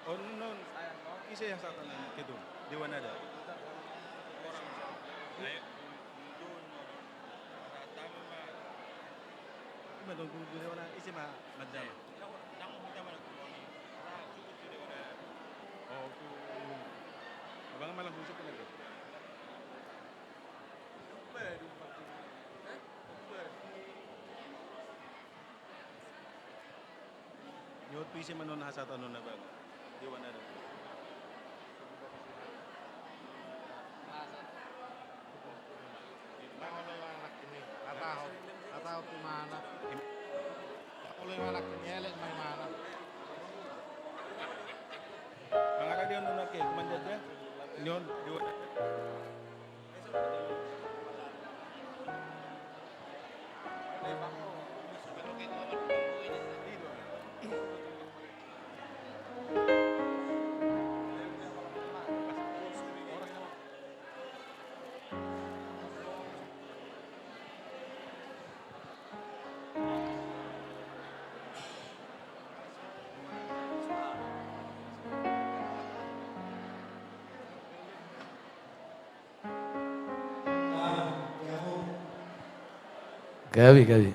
Oh, non, isa yang sa tanan kito. Di wana da. Ay, doon tama ma. Ima doon kung di wana isi ma madam. Nang kita man ko ni. Cukup di wana. Oh, ku. Abang malang busuk na to. Nyot pisi manon hasa tanon na bag. Di wana da. Atau di mana? Kalau yang anak nyelek mana? Mga kadiyon nun nake, kumanjad ya. Nyon, di wana. Gabi.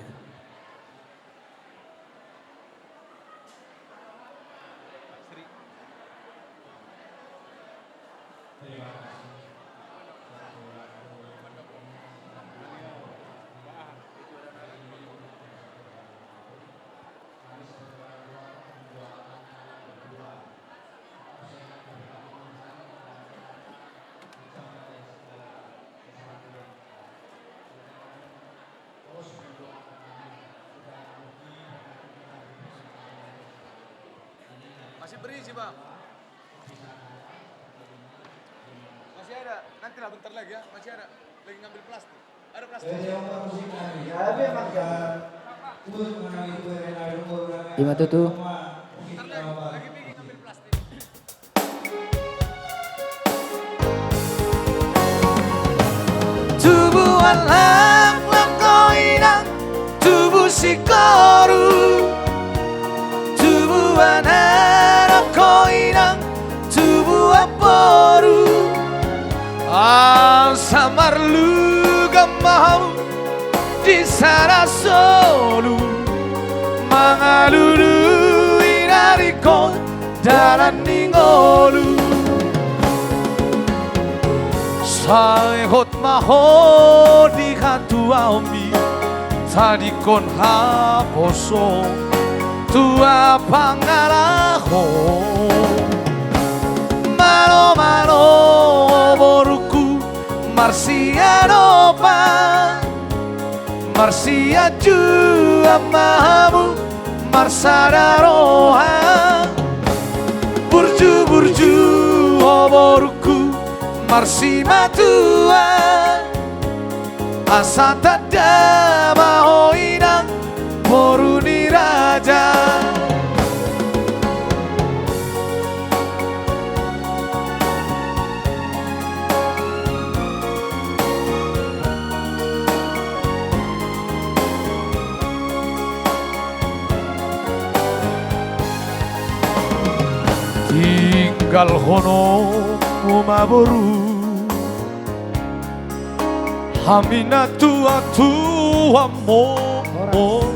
Masih berisi bang. Masih ada. Nanti lah bentar lagi ya. Masih ada. Lagi ngambil plastik. Ada plastik. Lima tutu. Bentar lagi pergi ngambil plastik. Tubuh alam lakoinang tubuh sikoru. Tubuh anak koinang tubuh aporu. Samar lu gamau di sana solu. Mangalulu inariko daran ningolu. Sai hot maho di katua mi tadi kon haposo tua pangaraho malo boruku marsiano pa marsia jua mahamu marsadaroha burju boruku marsi matua asata dama hoinang poruni raja. Tinggal hono umaboru Amina tua tua amor